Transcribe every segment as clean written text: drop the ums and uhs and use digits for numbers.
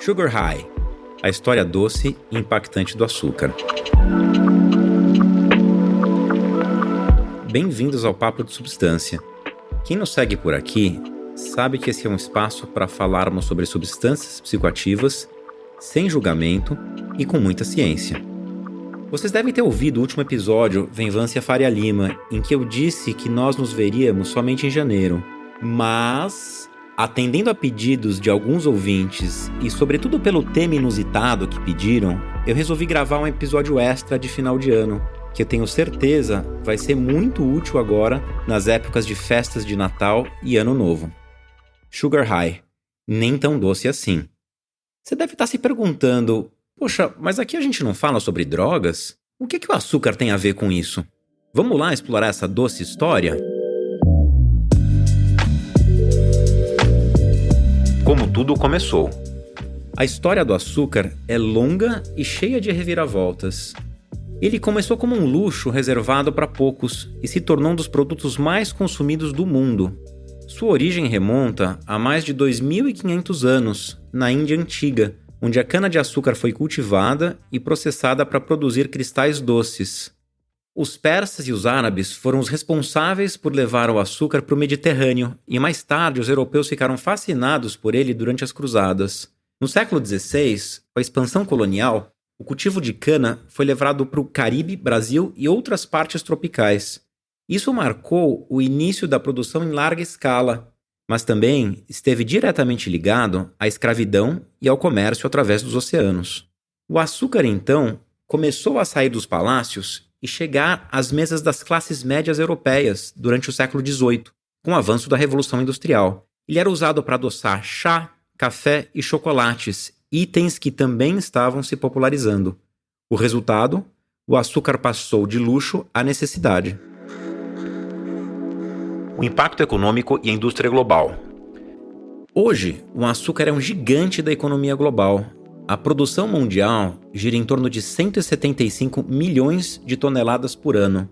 Sugar High, a história doce e impactante do açúcar. Bem-vindos ao Papo de Substância. Quem nos segue por aqui sabe que esse é um espaço para falarmos sobre substâncias psicoativas, sem julgamento e com muita ciência. Vocês devem ter ouvido o último episódio, Venvância Faria Lima, em que eu disse que nós nos veríamos somente em janeiro. Mas, atendendo a pedidos de alguns ouvintes e sobretudo pelo tema inusitado que pediram, eu resolvi gravar um episódio extra de final de ano, que eu tenho certeza vai ser muito útil agora nas épocas de festas de Natal e Ano Novo. Sugar High, nem tão doce assim. Você deve estar se perguntando, poxa, mas aqui a gente não fala sobre drogas? O que o açúcar tem a ver com isso? Vamos lá explorar essa doce história? Como tudo começou. A história do açúcar é longa e cheia de reviravoltas. Ele começou como um luxo reservado para poucos e se tornou um dos produtos mais consumidos do mundo. Sua origem remonta a mais de 2.500 anos, na Índia Antiga, onde a cana-de-açúcar foi cultivada e processada para produzir cristais doces. Os persas e os árabes foram os responsáveis por levar o açúcar para o Mediterrâneo e mais tarde os europeus ficaram fascinados por ele durante as cruzadas. No século XVI, com a expansão colonial, o cultivo de cana foi levado para o Caribe, Brasil e outras partes tropicais. Isso marcou o início da produção em larga escala, mas também esteve diretamente ligado à escravidão e ao comércio através dos oceanos. O açúcar, então, começou a sair dos palácios e chegar às mesas das classes médias europeias durante o século XVIII, com o avanço da Revolução Industrial. Ele era usado para adoçar chá, café e chocolates, itens que também estavam se popularizando. O resultado? O açúcar passou de luxo à necessidade. O impacto econômico e a indústria global. Hoje, o açúcar é um gigante da economia global. A produção mundial gira em torno de 175 milhões de toneladas por ano.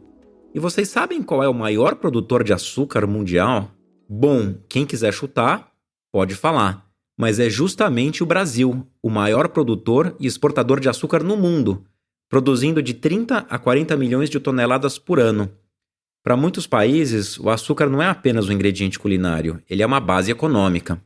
E vocês sabem qual é o maior produtor de açúcar mundial? Bom, quem quiser chutar, pode falar. Mas é justamente o Brasil, o maior produtor e exportador de açúcar no mundo, produzindo de 30 a 40 milhões de toneladas por ano. Para muitos países, o açúcar não é apenas um ingrediente culinário, ele é uma base econômica.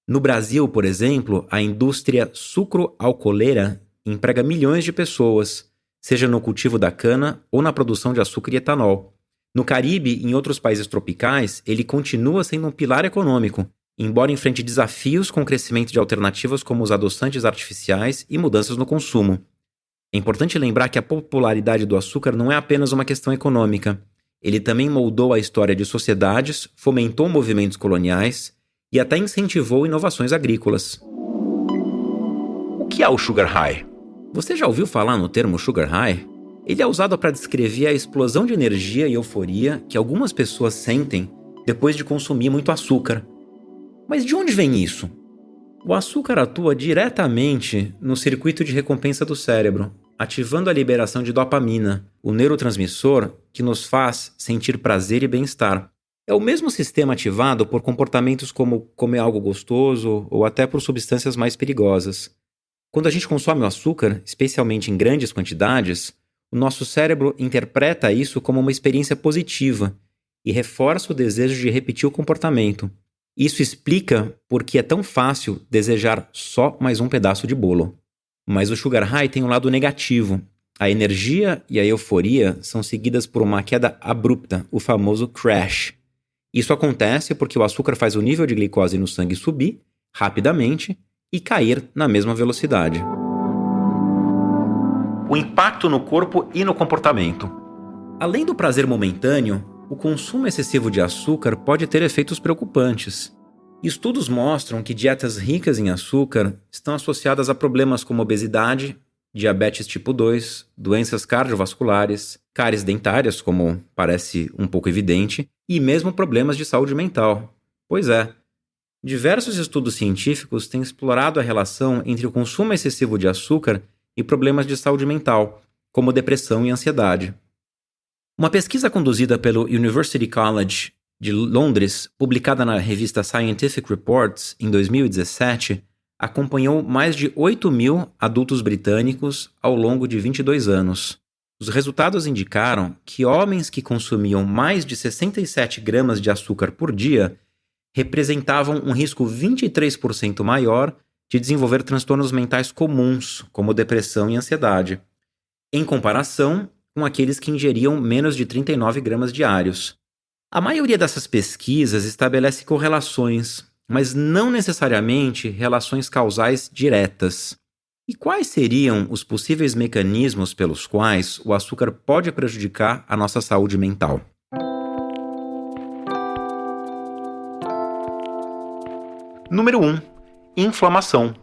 No Brasil, por exemplo, a indústria sucro-alcooleira emprega milhões de pessoas, seja no cultivo da cana ou na produção de açúcar e etanol. No Caribe e em outros países tropicais, ele continua sendo um pilar econômico, embora enfrente desafios com o crescimento de alternativas como os adoçantes artificiais e mudanças no consumo. É importante lembrar que a popularidade do açúcar não é apenas uma questão econômica. Ele também moldou a história de sociedades, fomentou movimentos coloniais e até incentivou inovações agrícolas. O que é o Sugar High? Você já ouviu falar no termo Sugar High? Ele é usado para descrever a explosão de energia e euforia que algumas pessoas sentem depois de consumir muito açúcar. Mas de onde vem isso? O açúcar atua diretamente no circuito de recompensa do cérebro, ativando a liberação de dopamina, o neurotransmissor que nos faz sentir prazer e bem-estar. É o mesmo sistema ativado por comportamentos como comer algo gostoso ou até por substâncias mais perigosas. Quando a gente consome o açúcar, especialmente em grandes quantidades, o nosso cérebro interpreta isso como uma experiência positiva e reforça o desejo de repetir o comportamento. Isso explica por que é tão fácil desejar só mais um pedaço de bolo. Mas o Sugar High tem um lado negativo. A energia e a euforia são seguidas por uma queda abrupta, o famoso crash. Isso acontece porque o açúcar faz o nível de glicose no sangue subir rapidamente e cair na mesma velocidade. O impacto no corpo e no comportamento. Além do prazer momentâneo, o consumo excessivo de açúcar pode ter efeitos preocupantes. Estudos mostram que dietas ricas em açúcar estão associadas a problemas como obesidade, diabetes tipo 2, doenças cardiovasculares, cáries dentárias, como parece um pouco evidente, e mesmo problemas de saúde mental. Pois é, diversos estudos científicos têm explorado a relação entre o consumo excessivo de açúcar e problemas de saúde mental, como depressão e ansiedade. Uma pesquisa conduzida pelo University College de Londres, publicada na revista Scientific Reports em 2017, acompanhou mais de 8 mil adultos britânicos ao longo de 22 anos. Os resultados indicaram que homens que consumiam mais de 67 gramas de açúcar por dia representavam um risco 23% maior de desenvolver transtornos mentais comuns, como depressão e ansiedade, em comparação com aqueles que ingeriam menos de 39 gramas diários. A maioria dessas pesquisas estabelece correlações, mas não necessariamente relações causais diretas. E quais seriam os possíveis mecanismos pelos quais o açúcar pode prejudicar a nossa saúde mental? Número 1. Inflamação.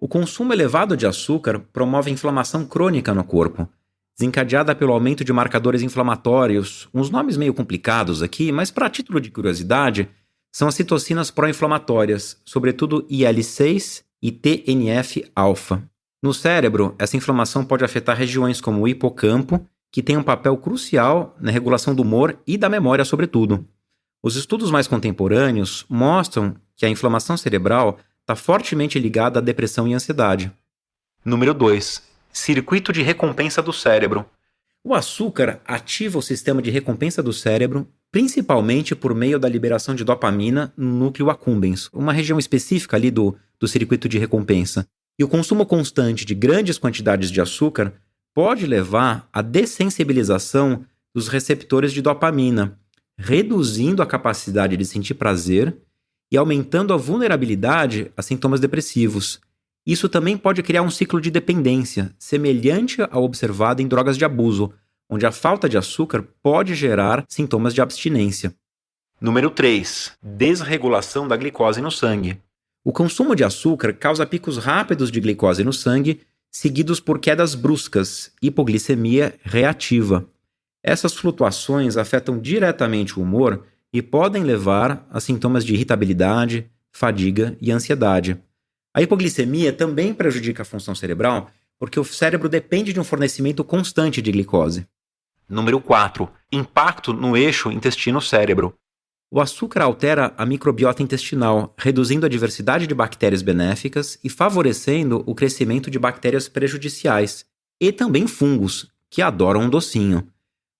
O consumo elevado de açúcar promove inflamação crônica no corpo, desencadeada pelo aumento de marcadores inflamatórios, uns nomes meio complicados aqui, mas para título de curiosidade, são as citocinas pró-inflamatórias, sobretudo IL-6 e TNF-alfa. No cérebro, essa inflamação pode afetar regiões como o hipocampo, que tem um papel crucial na regulação do humor e da memória, sobretudo. Os estudos mais contemporâneos mostram que a inflamação cerebral está fortemente ligada à depressão e ansiedade. Número 2. Circuito de recompensa do cérebro. O açúcar ativa o sistema de recompensa do cérebro, principalmente por meio da liberação de dopamina no núcleo accumbens, uma região específica ali do circuito de recompensa. E o consumo constante de grandes quantidades de açúcar pode levar à dessensibilização dos receptores de dopamina, reduzindo a capacidade de sentir prazer e aumentando a vulnerabilidade a sintomas depressivos. Isso também pode criar um ciclo de dependência, semelhante ao observado em drogas de abuso, onde a falta de açúcar pode gerar sintomas de abstinência. Número 3. Desregulação da glicose no sangue. O consumo de açúcar causa picos rápidos de glicose no sangue, seguidos por quedas bruscas, hipoglicemia reativa. Essas flutuações afetam diretamente o humor e podem levar a sintomas de irritabilidade, fadiga e ansiedade. A hipoglicemia também prejudica a função cerebral porque o cérebro depende de um fornecimento constante de glicose. Número 4. Impacto no eixo intestino-cérebro. O açúcar altera a microbiota intestinal, reduzindo a diversidade de bactérias benéficas e favorecendo o crescimento de bactérias prejudiciais, e também fungos, que adoram um docinho.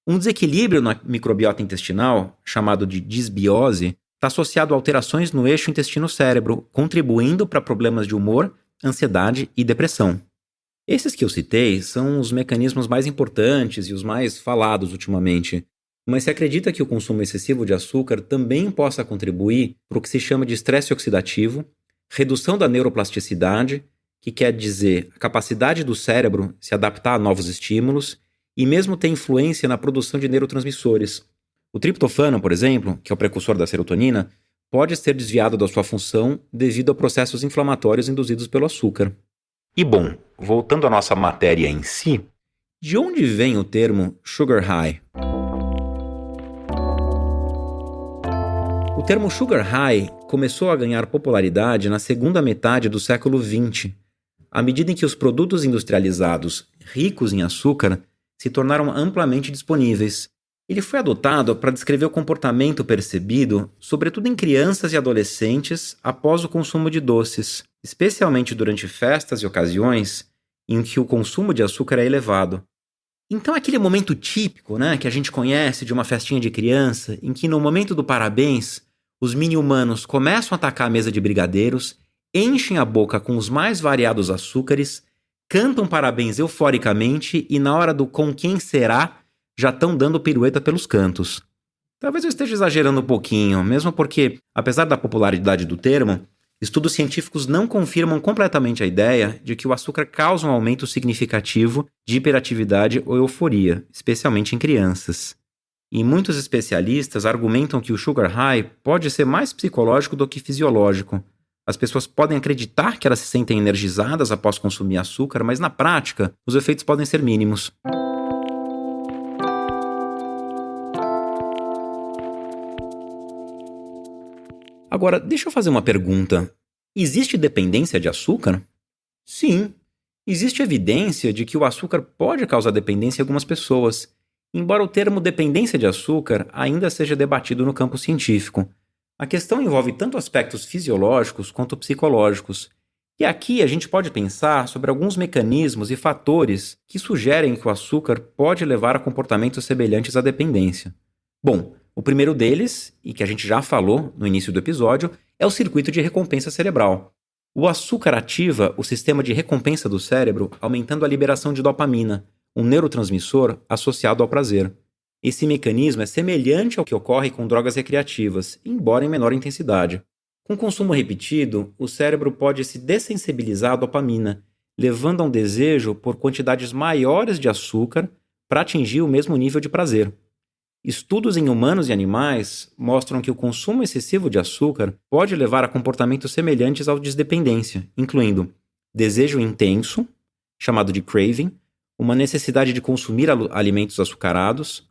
Um desequilíbrio na microbiota intestinal, chamado de disbiose, está associado a alterações no eixo intestino-cérebro, contribuindo para problemas de humor, ansiedade e depressão. Esses que eu citei são os mecanismos mais importantes e os mais falados ultimamente, mas se acredita que o consumo excessivo de açúcar também possa contribuir para o que se chama de estresse oxidativo, redução da neuroplasticidade, que quer dizer a capacidade do cérebro se adaptar a novos estímulos e mesmo ter influência na produção de neurotransmissores. O triptofano, por exemplo, que é o precursor da serotonina, pode ser desviado da sua função devido a processos inflamatórios induzidos pelo açúcar. E bom, voltando à nossa matéria em si, de onde vem o termo sugar high? O termo sugar high começou a ganhar popularidade na segunda metade do século XX, à medida em que os produtos industrializados ricos em açúcar se tornaram amplamente disponíveis. Ele foi adotado para descrever o comportamento percebido, sobretudo em crianças e adolescentes, após o consumo de doces, especialmente durante festas e ocasiões em que o consumo de açúcar é elevado. Então, aquele momento típico, que a gente conhece de uma festinha de criança, em que no momento do parabéns, os mini-humanos começam a atacar a mesa de brigadeiros, enchem a boca com os mais variados açúcares, cantam parabéns euforicamente e na hora do com quem será, já estão dando pirueta pelos cantos. Talvez eu esteja exagerando um pouquinho, mesmo porque, apesar da popularidade do termo, estudos científicos não confirmam completamente a ideia de que o açúcar causa um aumento significativo de hiperatividade ou euforia, especialmente em crianças. E muitos especialistas argumentam que o sugar high pode ser mais psicológico do que fisiológico. As pessoas podem acreditar que elas se sentem energizadas após consumir açúcar, mas na prática, os efeitos podem ser mínimos. Agora, deixa eu fazer uma pergunta. Existe dependência de açúcar? Sim, existe evidência de que o açúcar pode causar dependência em algumas pessoas, embora o termo dependência de açúcar ainda seja debatido no campo científico. A questão envolve tanto aspectos fisiológicos quanto psicológicos, E aqui a gente pode pensar sobre alguns mecanismos e fatores que sugerem que o açúcar pode levar a comportamentos semelhantes à dependência. Bom, o primeiro deles, e que a gente já falou no início do episódio, é o circuito de recompensa cerebral. O açúcar ativa o sistema de recompensa do cérebro, aumentando a liberação de dopamina, um neurotransmissor associado ao prazer. Esse mecanismo é semelhante ao que ocorre com drogas recreativas, embora em menor intensidade. Com consumo repetido, o cérebro pode se dessensibilizar à dopamina, levando a um desejo por quantidades maiores de açúcar para atingir o mesmo nível de prazer. Estudos em humanos e animais mostram que o consumo excessivo de açúcar pode levar a comportamentos semelhantes ao de dependência, incluindo desejo intenso, chamado de craving, uma necessidade de consumir alimentos açucarados,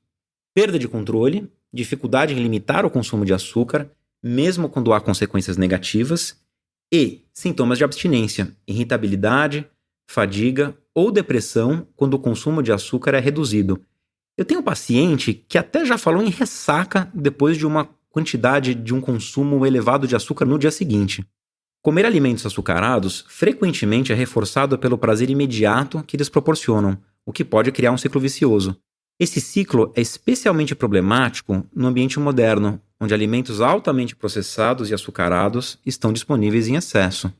perda de controle, dificuldade em limitar o consumo de açúcar, mesmo quando há consequências negativas, e sintomas de abstinência, irritabilidade, fadiga ou depressão quando o consumo de açúcar é reduzido. Eu tenho um paciente que até já falou em ressaca depois de uma quantidade de um consumo elevado de açúcar no dia seguinte. Comer alimentos açucarados frequentemente é reforçado pelo prazer imediato que eles proporcionam, o que pode criar um ciclo vicioso. Esse ciclo é especialmente problemático no ambiente moderno, onde alimentos altamente processados e açucarados estão disponíveis em excesso.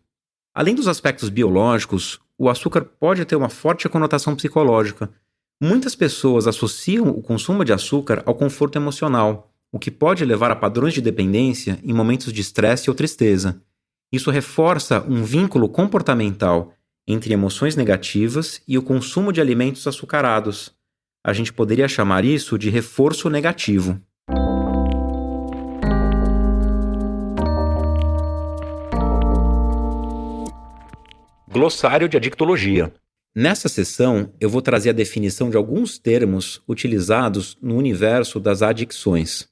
Além dos aspectos biológicos, o açúcar pode ter uma forte conotação psicológica. Muitas pessoas associam o consumo de açúcar ao conforto emocional, o que pode levar a padrões de dependência em momentos de estresse ou tristeza. Isso reforça um vínculo comportamental entre emoções negativas e o consumo de alimentos açucarados. A gente poderia chamar isso de reforço negativo. Glossário de adictologia. Nessa sessão, eu vou trazer a definição de alguns termos utilizados no universo das adicções.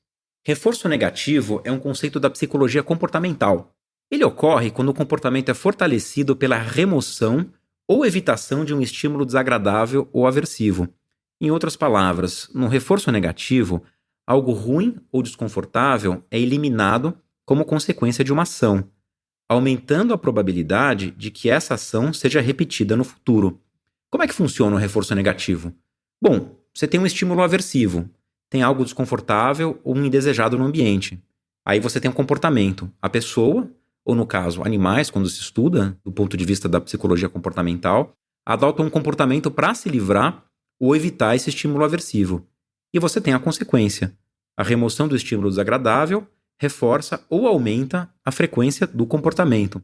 Reforço negativo é um conceito da psicologia comportamental. Ele ocorre quando o comportamento é fortalecido pela remoção ou evitação de um estímulo desagradável ou aversivo. Em outras palavras, no reforço negativo, algo ruim ou desconfortável é eliminado como consequência de uma ação, aumentando a probabilidade de que essa ação seja repetida no futuro. Como é que funciona o reforço negativo? Bom, você tem um estímulo aversivo, tem algo desconfortável ou indesejado no ambiente. Aí você tem um comportamento. A pessoa, ou no caso, animais, quando se estuda, do ponto de vista da psicologia comportamental, adotam um comportamento para se livrar ou evitar esse estímulo aversivo. E você tem a consequência. A remoção do estímulo desagradável reforça ou aumenta a frequência do comportamento.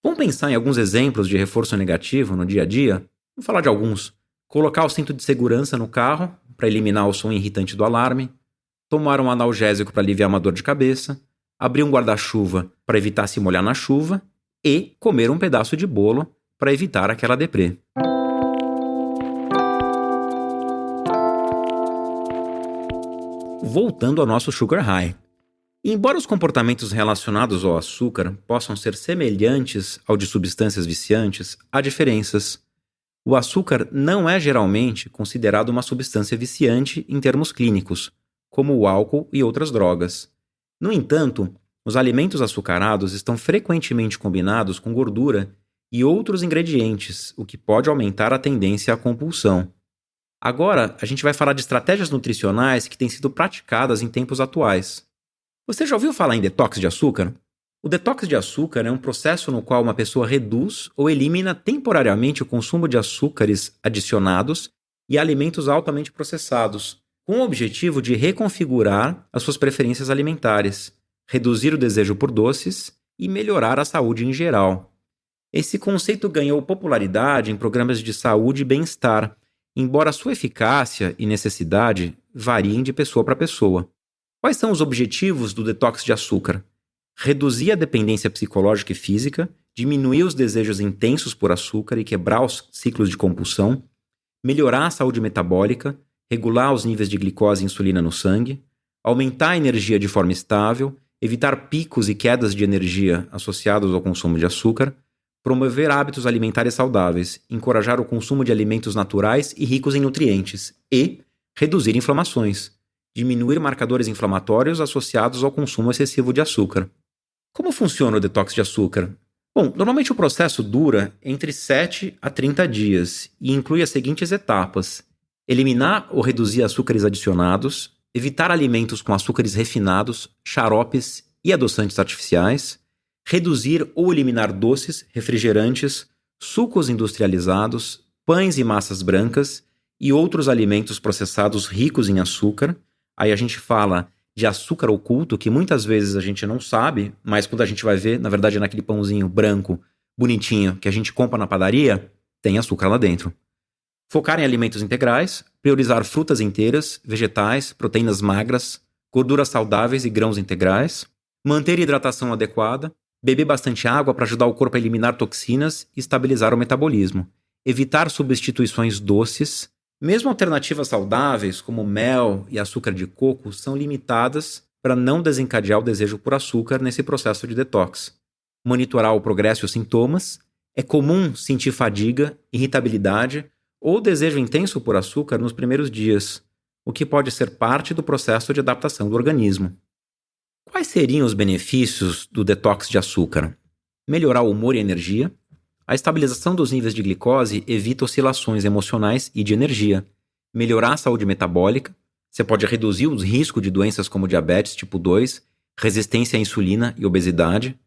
Vamos pensar em alguns exemplos de reforço negativo no dia a dia? Vamos falar de alguns. Colocar o cinto de segurança no carro para eliminar o som irritante do alarme, tomar um analgésico para aliviar uma dor de cabeça, abrir um guarda-chuva para evitar se molhar na chuva e comer um pedaço de bolo para evitar aquela deprê. Voltando ao nosso sugar high. Embora os comportamentos relacionados ao açúcar possam ser semelhantes ao de substâncias viciantes, há diferenças. O açúcar não é geralmente considerado uma substância viciante em termos clínicos, como o álcool e outras drogas. No entanto, os alimentos açucarados estão frequentemente combinados com gordura e outros ingredientes, o que pode aumentar a tendência à compulsão. Agora, a gente vai falar de estratégias nutricionais que têm sido praticadas em tempos atuais. Você já ouviu falar em detox de açúcar? O detox de açúcar é um processo no qual uma pessoa reduz ou elimina temporariamente o consumo de açúcares adicionados e alimentos altamente processados, com o objetivo de reconfigurar as suas preferências alimentares, reduzir o desejo por doces e melhorar a saúde em geral. Esse conceito ganhou popularidade em programas de saúde e bem-estar, embora sua eficácia e necessidade variem de pessoa para pessoa. Quais são os objetivos do detox de açúcar? Reduzir a dependência psicológica e física, diminuir os desejos intensos por açúcar e quebrar os ciclos de compulsão, melhorar a saúde metabólica, regular os níveis de glicose e insulina no sangue, aumentar a energia de forma estável, evitar picos e quedas de energia associados ao consumo de açúcar, promover hábitos alimentares saudáveis, encorajar o consumo de alimentos naturais e ricos em nutrientes e reduzir inflamações, diminuir marcadores inflamatórios associados ao consumo excessivo de açúcar. Como funciona o detox de açúcar? Bom, normalmente o processo dura entre 7 a 30 dias e inclui as seguintes etapas: eliminar ou reduzir açúcares adicionados, evitar alimentos com açúcares refinados, xaropes e adoçantes artificiais, reduzir ou eliminar doces, refrigerantes, sucos industrializados, pães e massas brancas e outros alimentos processados ricos em açúcar. Aí a gente fala de açúcar oculto, que muitas vezes a gente não sabe, mas quando a gente vai ver, na verdade é naquele pãozinho branco, bonitinho, que a gente compra na padaria, tem açúcar lá dentro. Focar em alimentos integrais, priorizar frutas inteiras, vegetais, proteínas magras, gorduras saudáveis e grãos integrais, manter a hidratação adequada, beber bastante água para ajudar o corpo a eliminar toxinas e estabilizar o metabolismo, evitar substituições doces. Mesmo alternativas saudáveis, como mel e açúcar de coco, são limitadas para não desencadear o desejo por açúcar nesse processo de detox. Monitorar o progresso e os sintomas. É comum sentir fadiga, irritabilidade ou desejo intenso por açúcar nos primeiros dias, o que pode ser parte do processo de adaptação do organismo. Quais seriam os benefícios do detox de açúcar? Melhorar o humor e a energia. A estabilização dos níveis de glicose evita oscilações emocionais e de energia. Melhorar a saúde metabólica. Você pode reduzir os riscos de doenças como diabetes tipo 2, resistência à insulina e obesidade.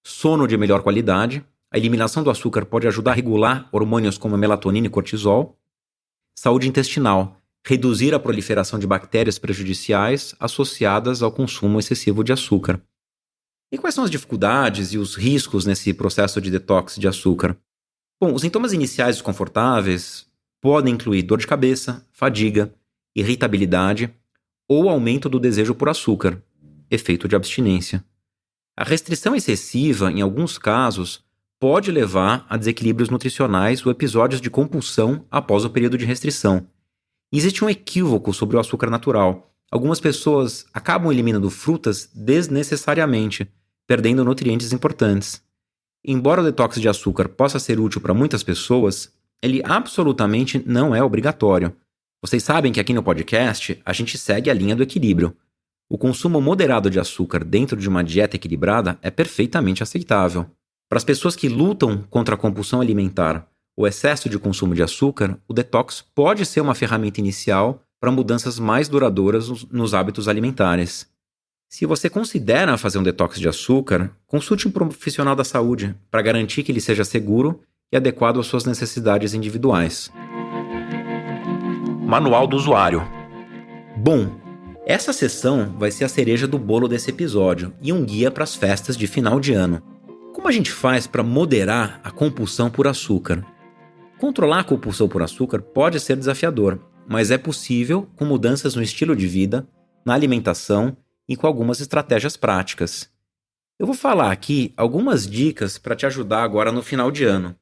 Sono de melhor qualidade. A eliminação do açúcar pode ajudar a regular hormônios como a melatonina e cortisol. Saúde intestinal. Reduzir a proliferação de bactérias prejudiciais associadas ao consumo excessivo de açúcar. E quais são as dificuldades e os riscos nesse processo de detox de açúcar? Bom, os sintomas iniciais desconfortáveis podem incluir dor de cabeça, fadiga, irritabilidade ou aumento do desejo por açúcar, efeito de abstinência. A restrição excessiva, em alguns casos, pode levar a desequilíbrios nutricionais ou episódios de compulsão após o período de restrição. Existe um equívoco sobre o açúcar natural. Algumas pessoas acabam eliminando frutas desnecessariamente, perdendo nutrientes importantes. Embora o detox de açúcar possa ser útil para muitas pessoas, ele absolutamente não é obrigatório. Vocês sabem que aqui no podcast a gente segue a linha do equilíbrio. O consumo moderado de açúcar dentro de uma dieta equilibrada é perfeitamente aceitável. Para as pessoas que lutam contra a compulsão alimentar ou excesso de consumo de açúcar, o detox pode ser uma ferramenta inicial para mudanças mais duradouras nos hábitos alimentares. Se você considera fazer um detox de açúcar, consulte um profissional da saúde para garantir que ele seja seguro e adequado às suas necessidades individuais. Manual do usuário. Bom, essa sessão vai ser a cereja do bolo desse episódio e um guia para as festas de final de ano. Como a gente faz para moderar a compulsão por açúcar? Controlar a compulsão por açúcar pode ser desafiador, mas é possível com mudanças no estilo de vida, na alimentação e com algumas estratégias práticas. Eu vou falar aqui algumas dicas para te ajudar agora no final de ano.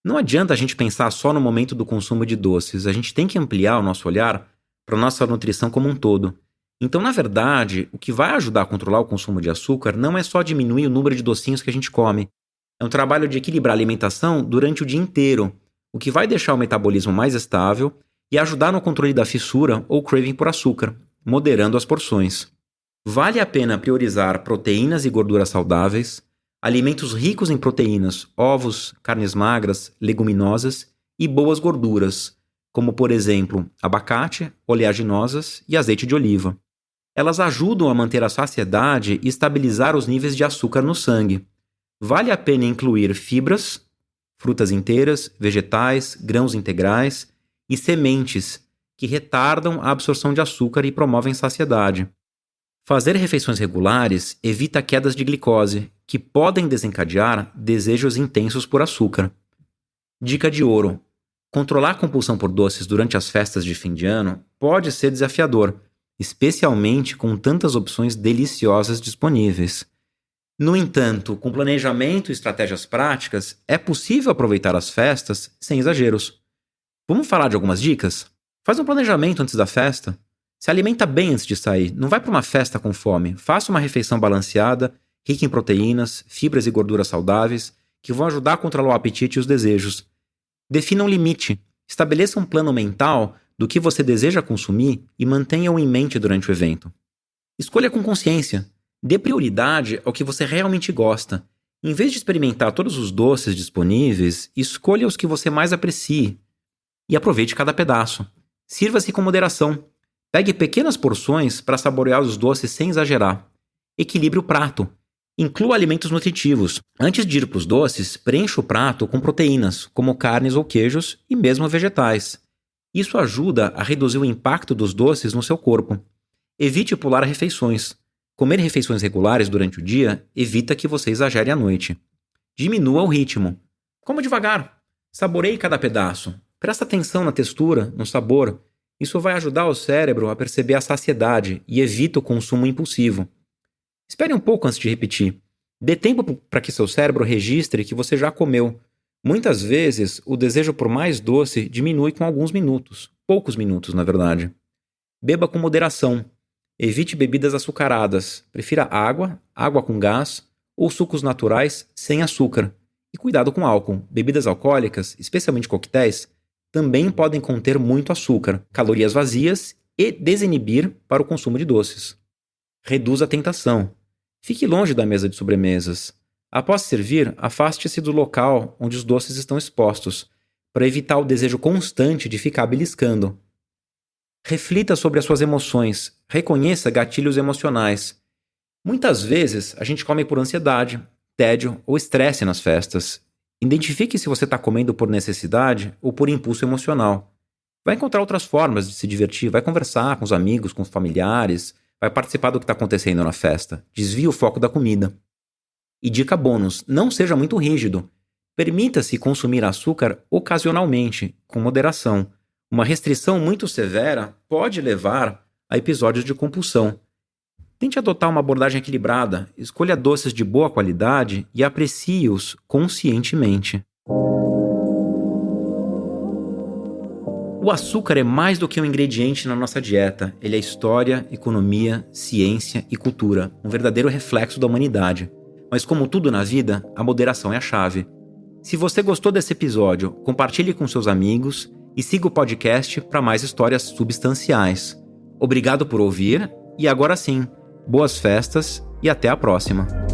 Não adianta a gente pensar só no momento do consumo de doces, a gente tem que ampliar o nosso olhar para a nossa nutrição como um todo. Então, na verdade, o que vai ajudar a controlar o consumo de açúcar não é só diminuir o número de docinhos que a gente come. É um trabalho de equilibrar a alimentação durante o dia inteiro, o que vai deixar o metabolismo mais estável e ajudar no controle da fissura ou craving por açúcar, moderando as porções. Vale a pena priorizar proteínas e gorduras saudáveis, alimentos ricos em proteínas, ovos, carnes magras, leguminosas e boas gorduras, como por exemplo abacate, oleaginosas e azeite de oliva. Elas ajudam a manter a saciedade e estabilizar os níveis de açúcar no sangue. Vale a pena incluir fibras, frutas inteiras, vegetais, grãos integrais e sementes, que retardam a absorção de açúcar e promovem saciedade. Fazer refeições regulares evita quedas de glicose, que podem desencadear desejos intensos por açúcar. Dica de ouro: controlar a compulsão por doces durante as festas de fim de ano pode ser desafiador, especialmente com tantas opções deliciosas disponíveis. No entanto, com planejamento e estratégias práticas, é possível aproveitar as festas sem exageros. Vamos falar de algumas dicas? Faz um planejamento antes da festa. Se alimenta bem antes de sair, não vai para uma festa com fome. Faça uma refeição balanceada, rica em proteínas, fibras e gorduras saudáveis, que vão ajudar a controlar o apetite e os desejos. Defina um limite, estabeleça um plano mental do que você deseja consumir e mantenha-o em mente durante o evento. Escolha com consciência, dê prioridade ao que você realmente gosta. Em vez de experimentar todos os doces disponíveis, escolha os que você mais aprecie e aproveite cada pedaço. Sirva-se com moderação. Pegue pequenas porções para saborear os doces sem exagerar. Equilibre o prato. Inclua alimentos nutritivos. Antes de ir para os doces, preencha o prato com proteínas, como carnes ou queijos e mesmo vegetais. Isso ajuda a reduzir o impacto dos doces no seu corpo. Evite pular refeições. Comer refeições regulares durante o dia evita que você exagere à noite. Diminua o ritmo. Coma devagar. Saboreie cada pedaço. Presta atenção na textura, no sabor. Isso vai ajudar o cérebro a perceber a saciedade e evita o consumo impulsivo. Espere um pouco antes de repetir. Dê tempo para que seu cérebro registre que você já comeu. Muitas vezes, o desejo por mais doce diminui com alguns minutos. Poucos minutos, na verdade. Beba com moderação. Evite bebidas açucaradas. Prefira água, água com gás ou sucos naturais sem açúcar. E cuidado com álcool. Bebidas alcoólicas, especialmente coquetéis, também podem conter muito açúcar, calorias vazias e desinibir para o consumo de doces. Reduza a tentação. Fique longe da mesa de sobremesas. Após servir, afaste-se do local onde os doces estão expostos, para evitar o desejo constante de ficar beliscando. Reflita sobre as suas emoções. Reconheça gatilhos emocionais. Muitas vezes, a gente come por ansiedade, tédio ou estresse nas festas. Identifique se você está comendo por necessidade ou por impulso emocional. Vai encontrar outras formas de se divertir, vai conversar com os amigos, com os familiares, vai participar do que está acontecendo na festa. Desvie o foco da comida. E dica bônus, não seja muito rígido. Permita-se consumir açúcar ocasionalmente, com moderação. Uma restrição muito severa pode levar a episódios de compulsão. Tente adotar uma abordagem equilibrada, escolha doces de boa qualidade e aprecie-os conscientemente. O açúcar é mais do que um ingrediente na nossa dieta. Ele é história, economia, ciência e cultura, um verdadeiro reflexo da humanidade. Mas como tudo na vida, a moderação é a chave. Se você gostou desse episódio, compartilhe com seus amigos e siga o podcast para mais histórias substanciais. Obrigado por ouvir e agora sim, boas festas e até a próxima!